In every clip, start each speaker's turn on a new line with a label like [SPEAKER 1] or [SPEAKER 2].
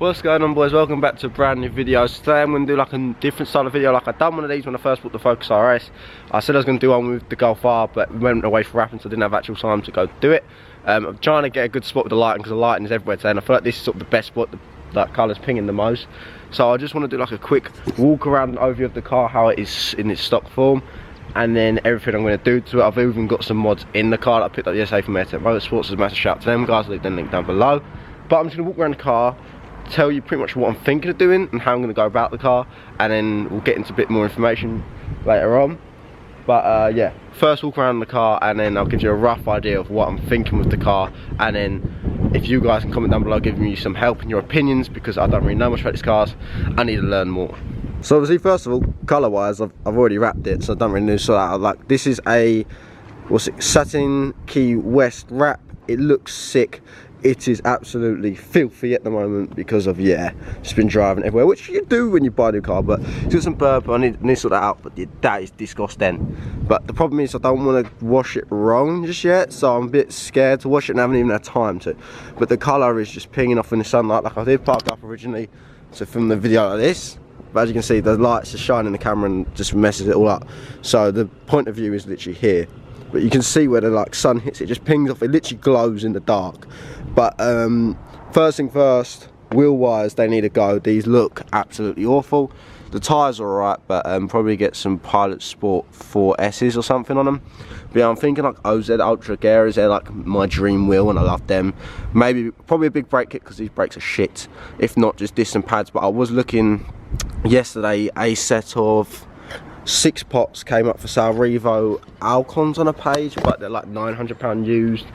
[SPEAKER 1] What's going on, boys? Welcome back to a brand new video. Today I'm going to do like a different style of video. Like I done one of these when I first bought the Focus RS. I said I was going to do one with the Golf R, but we went away for wrapping, so I didn't have actual time to go do it. I'm trying to get a good spot with the lighting because the lighting is everywhere today, and I feel like this is sort of the best spot. That colour's pinging the most. So I just want to do like a quick walk around and overview of the car, how it is in its stock form, and then everything I'm going to do to it. I've even got some mods in the car that I picked up yesterday from Airtech Motorsports. So a massive shout out to them guys. I'll leave the link down below. But I'm just going to walk around the car, tell you pretty much what I'm thinking of doing and how I'm going to go about the car, and then we'll get into a bit more information later on. But yeah, first walk around the car, and then I'll give you a rough idea of what I'm thinking with the car, and then if you guys can comment down below giving me some help in your opinions, because I don't really know much about these cars. I need to learn more. So obviously, first of all, colour wise, I've already wrapped it, so I don't really need to sort out. Like, this is a, what's it, satin Key West wrap. It looks sick. It is absolutely filthy at the moment because of, yeah, just been driving everywhere, which you do when you buy a new car. But it's got some burp, I need to sort that out, but yeah, that is disgusting. But the problem is I don't want to wash it wrong just yet, so I'm a bit scared to wash it and I haven't even had time to. But the colour is just pinging off in the sunlight. Like, I did park up originally to film the video like this, but as you can see, the lights are shining the camera and just messes it all up. So the point of view is literally here. But you can see where the like sun hits it, just pings off, it literally glows in the dark. But first thing first, wheel wise, they need to go. These look absolutely awful. The tyres are alright, but probably get some Pilot Sport 4S's or something on them. But yeah, I'm thinking like OZ Ultra Gears, they're like my dream wheel and I love them. Maybe, probably a big brake kit because these brakes are shit. If not, just disc pads. But I was looking yesterday, a set of 6 pots came up for sale. Revo Alcons on a page, but they're like £900 used.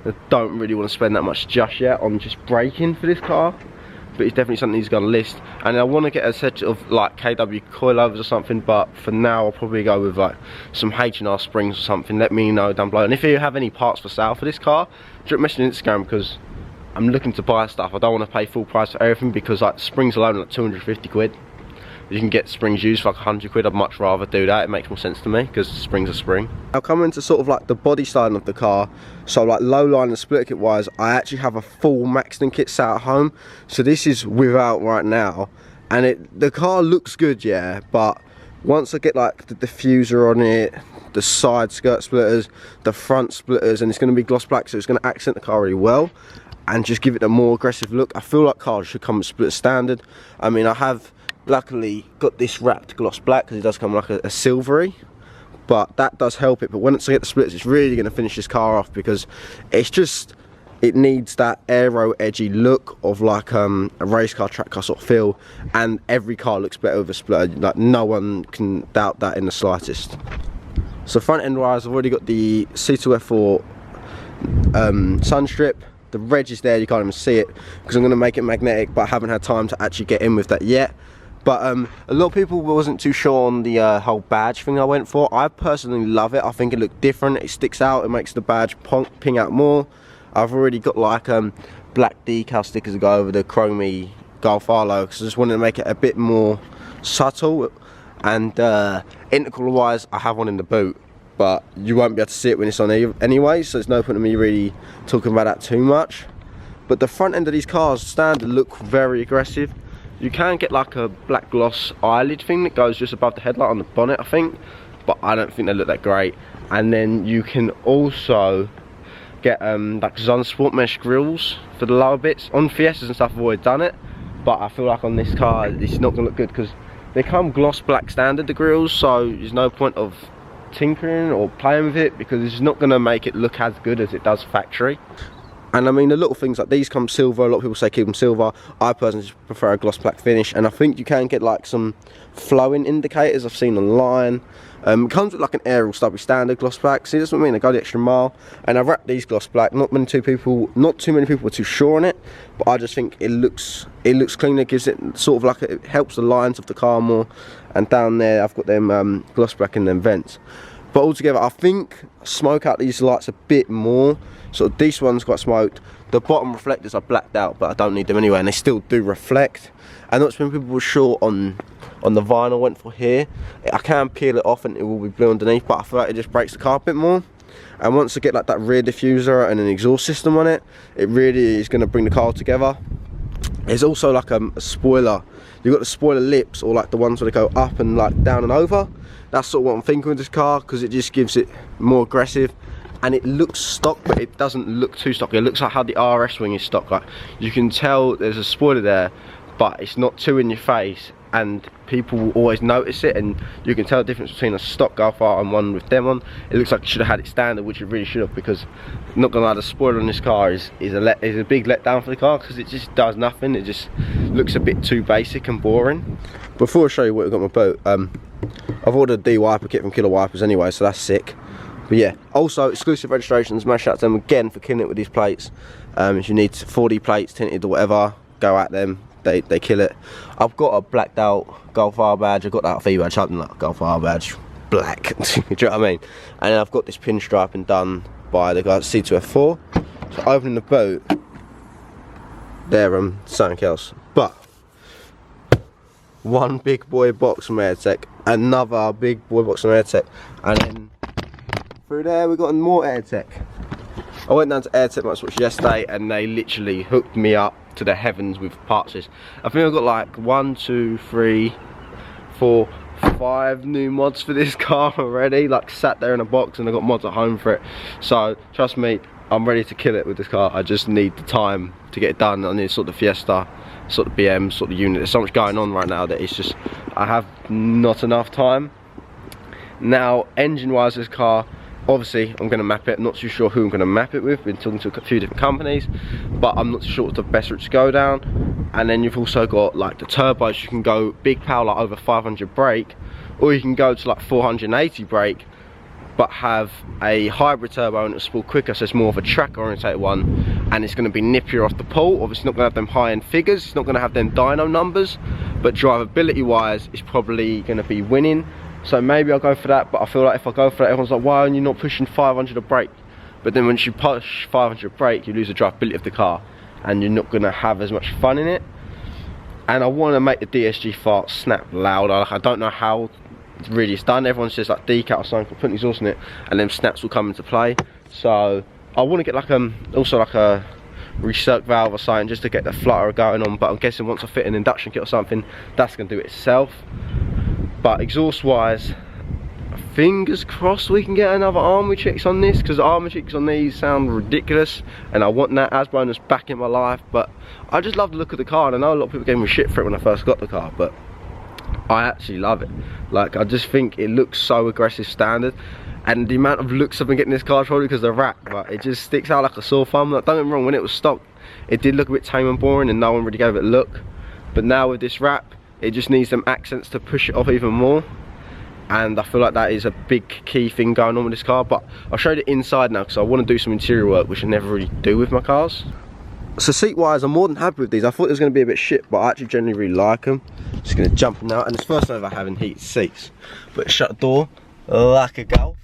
[SPEAKER 1] I don't really want to spend that much just yet on just braking for this car, but it's definitely something he's got on the list. And I want to get a set of like KW coilovers or something, but for now I'll probably go with like some H&R springs or something. Let me know down below. And if you have any parts for sale for this car, drop a message on Instagram, because I'm looking to buy stuff. I don't want to pay full price for everything, because like springs alone are like 250 quid. You can get springs used for like 100 quid. I'd much rather do that. It makes more sense to me because springs are spring. I'll come into sort of like the body styling of the car. So like low line and split kit wise, I actually have a full Maxton kit sat at home. So this is without right now, and the car looks good, yeah. But once I get like the diffuser on it, the side skirt splitters, the front splitters, and it's going to be gloss black, so it's going to accent the car really well and just give it a more aggressive look. I feel like cars should come with split standard. I mean, I have luckily got this wrapped gloss black because it does come like a silvery, but that does help it. But once I get the splits, it's really going to finish this car off, because it's just, it needs that aero edgy look of like a race car, track car sort of feel, and every car looks better with a splitter. Like, no one can doubt that in the slightest. So front end wise, I've already got the C2F4 sun strip. The reg is there, you can't even see it because I'm going to make it magnetic, but I haven't had time to actually get in with that yet. But a lot of people wasn't too sure on the whole badge thing I went for. I personally love it. I think it looked different, it sticks out, it makes the badge ping out more. I've already got like black decal stickers to go over the chromy Golf R logo, because I just wanted to make it a bit more subtle. And integral wise, I have one in the boot, but you won't be able to see it when it's on anyway, so there's no point in me really talking about that too much. But the front end of these cars standard look very aggressive. You can get like a black gloss eyelid thing that goes just above the headlight on the bonnet, I think, but I don't think they look that great. And then you can also get like Zun Sport mesh grills for the lower bits. On Fiestas and stuff I've already done it, but I feel like on this car it's not going to look good because they come gloss black standard, the grills, so there's no point of tinkering or playing with it because it's not going to make it look as good as it does factory. And I mean, the little things like these come silver. A lot of people say keep them silver. I personally prefer a gloss black finish, and I think you can get like some flowing indicators I've seen online. It comes with like an aerial stubby standard gloss black. See, that's what I mean, I go the extra mile, and I wrapped these gloss black. Not too many people were too sure on it, but I just think it looks clean. It gives it sort of like it helps the lines of the car more. And down there I've got them gloss black in them vents. But altogether, I think I smoke out these lights a bit more. So these ones got smoked. The bottom reflectors are blacked out, but I don't need them anyway, and they still do reflect. And that's when people were short on the vinyl I went for here. I can peel it off and it will be blue underneath, but I feel like it just breaks the car a bit more. And once I get like that rear diffuser and an exhaust system on it, it really is going to bring the car together. There's also like a spoiler. You've got the spoiler lips, or like the ones where they go up and like down and over. That's sort of what I'm thinking with this car, because it just gives it more aggressive. And it looks stock, but it doesn't look too stock. It looks like how the RS wing is stock. Like, you can tell there's a spoiler there, but it's not too in your face, and people will always notice it, and you can tell the difference between a stock Golf R and one with them on. It looks like it should have had it standard, which it really should have, because not gonna lie, the spoiler on this car is a big letdown for the car, because it just does nothing. It just looks a bit too basic and boring. Before I show you what I've got on my boat, I've ordered a D-wiper kit from Killer Wipers anyway, so that's sick. But yeah, also exclusive registrations, smash out to them again for killing it with these plates. If you need 4D plates, tinted or whatever, go at them. They kill it. I've got a blacked out Golf R badge. I've got that V badge, something like Golf R badge, black. Do you know what I mean? And then I've got this pinstriping done by the guy at C2F4. So opening the boat, there something else. But one big boy box from AirTech, another big boy box from AirTech, and then through there we got more AirTech. I went down to AirTech Motorsports yesterday, and they literally hooked me up to the heavens with parts. I think I've got like 1, 2, 3, 4, 5 new mods for this car already, like sat there in a box, and I got mods at home for it. So trust me, I'm ready to kill it with this car. I just need the time to get it done. I need sort of the Fiesta, sort of BM, sort of unit. There's so much going on right now that it's just, I have not enough time. Now, engine wise, this car, obviously I'm going to map it. I'm not too sure who I'm going to map it with. Been talking to a few different companies, but I'm not too sure what's the best route to go down. And then you've also got like the turbos. You can go big power, like over 500 brake, or you can go to like 480 brake, but have a hybrid turbo and it'll spool quicker, so it's more of a track orientated one, and it's going to be nippier off the pull. Obviously not going to have them high end figures, it's not going to have them dyno numbers, but drivability wise it's probably going to be winning. So maybe I'll go for that, but I feel like if I go for that, everyone's like, why are you not pushing 500 of brake? But then once you push 500 brake, you lose the drivability of the car, and you're not going to have as much fun in it. And I want to make the DSG fart snap louder. Like, I don't know how really it's done. Everyone says like decal or something, put exhaust in it, and then snaps will come into play. So I want to get like also like a recirc valve or something, just to get the flutter going on. But I'm guessing once I fit an induction kit or something, that's going to do it itself. But exhaust wise, fingers crossed we can get another army chicks on this, because army chicks on these sound ridiculous, and I want that as bonus back in my life. But I just love the look of the car, and I know a lot of people gave me shit for it when I first got the car, but I actually love it. Like, I just think it looks so aggressive standard, and the amount of looks I've been getting this car is probably because of the wrap, but it just sticks out like a sore thumb. Like, don't get me wrong, when it was stock it did look a bit tame and boring and no one really gave it a look, but now with this wrap it just needs some accents to push it off even more, and I feel like that is a big key thing going on with this car. But I'll show you the inside now, because I want to do some interior work, which I never really do with my cars. So seat wise, I'm more than happy with these. I thought it was going to be a bit shit, but I actually generally really like them. Just going to jump them out, and it's the first time I've ever having heated seats. But shut the door like a Golf.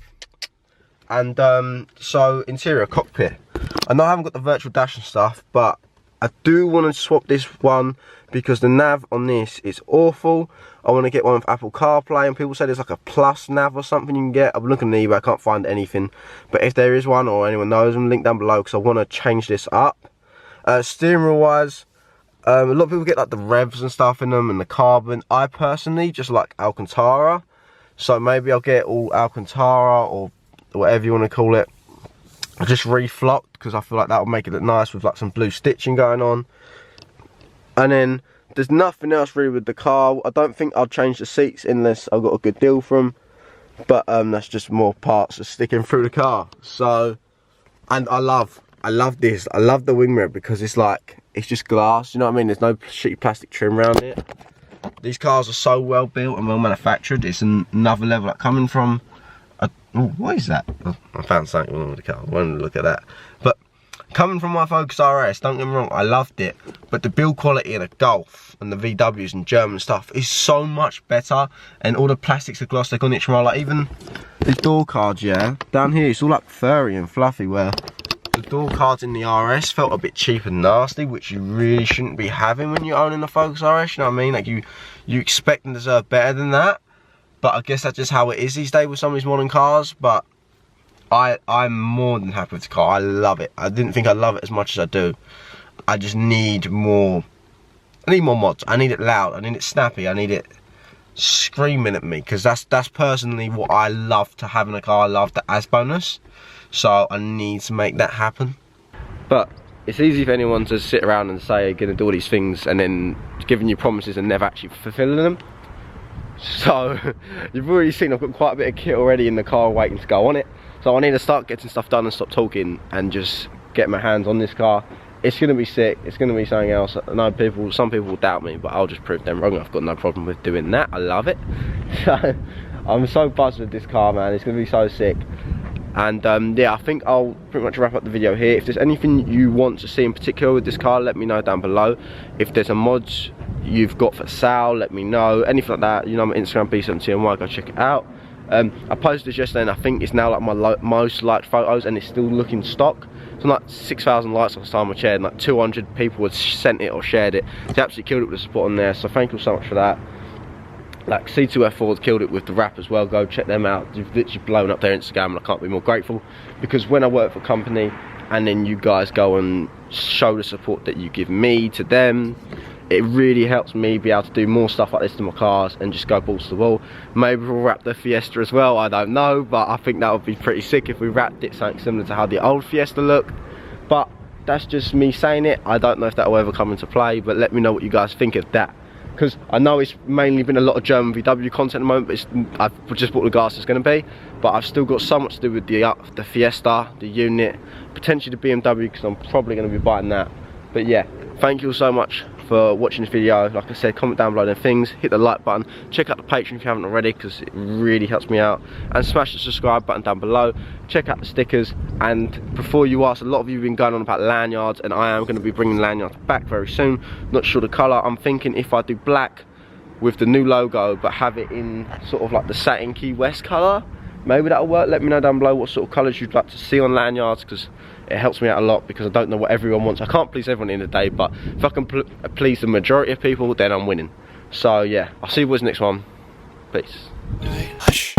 [SPEAKER 1] And so interior cockpit, I know I haven't got the virtual dash and stuff, but I do want to swap this one because the nav on this is awful. I want to get one with Apple CarPlay, and people say there's like a plus nav or something you can get. I'm looking on eBay, I can't find anything, but if there is one or anyone knows them, link down below, because I want to change this up. Steering wheel wise, a lot of people get like the revs and stuff in them and the carbon. I personally just like Alcantara, so maybe I'll get all Alcantara or whatever you want to call it, just reflocked, because I feel like that will make it look nice with like some blue stitching going on. And then there's nothing else really with the car. I don't think I'll change the seats unless I've got a good deal from them, but that's just more parts just sticking through the car. So, and I love this. I love the wing mirror, because it's like, it's just glass, you know what I mean? There's no shitty plastic trim around it. These cars are so well built and well manufactured. It's another level. Like, coming from oh, what is that? Oh, I found something wrong with the car. I wanted to look at that. But coming from my Focus RS, don't get me wrong, I loved it, but the build quality of the Golf and the VWs and German stuff is so much better, and all the plastics, the gloss, they've gone it from, like, even the door cards, yeah, down here it's all like furry and fluffy, where the door cards in the RS felt a bit cheap and nasty, which you really shouldn't be having when you're owning a Focus RS, you know what I mean? Like, you expect and deserve better than that. But I guess that's just how it is these days with some of these modern cars. But I'm more than happy with the car. I love it. I didn't think I'd love it as much as I do. I just need more I need more mods. I need it loud, I need it snappy, I need it screaming at me, because that's personally what I love to have in a car. I love the as bonus, so I need to make that happen. But it's easy for anyone to sit around and say gonna do all these things and then giving you promises and never actually fulfilling them. So you've already seen I've got quite a bit of kit already in the car waiting to go on it, so I need to start getting stuff done and stop talking and just get my hands on this car. It's gonna be sick, it's gonna be something else. I know some people will doubt me, but I'll just prove them wrong. I've got no problem with doing that. I love it. So I'm so buzzed with this car, man. It's gonna be so sick. And yeah, I think I'll pretty much wrap up the video here. If there's anything you want to see in particular with this car, let me know down below. If there's a mods you've got for sale, let me know. Anything like that, you know, my Instagram B7TNY, go check it out. I posted this yesterday and I think it's now like my most liked photos, and it's still looking stock. So like 6,000 likes last time I shared, and like 200 people had sent it or shared it. It's absolutely killed it with the support on there, so thank you so much for that. Like C2F4 killed it with the wrap as well. Go check them out. They've literally blown up their Instagram, and I can't be more grateful, because when I work for a company and then you guys go and show the support that you give me to them, it really helps me be able to do more stuff like this to my cars and just go balls to the wall. Maybe we'll wrap the Fiesta as well, I don't know, but I think that would be pretty sick if we wrapped it something similar to how the old Fiesta looked. But that's just me saying it. I don't know if that will ever come into play, but let me know what you guys think of that. Because I know it's mainly been a lot of German VW content at the moment, but I've just bought the gas it's going to be. But I've still got so much to do with the Fiesta, the unit, potentially the BMW, because I'm probably going to be buying that. But yeah, thank you all so much for watching this video. Like I said, comment down below them things, hit the like button, check out the Patreon if you haven't already, because it really helps me out, and smash the subscribe button down below. Check out the stickers, and before you ask, a lot of you have been going on about lanyards, and I am going to be bringing lanyards back very soon. Not sure the colour. I'm thinking if I do black with the new logo but have it in sort of like the satin Key West colour, maybe that'll work. Let me know down below what sort of colours you'd like to see on lanyards, because it helps me out a lot, because I don't know what everyone wants. I can't please everyone in the day, but if I can please the majority of people, then I'm winning. So yeah, I'll see you boys next one. Peace.
[SPEAKER 2] Hush.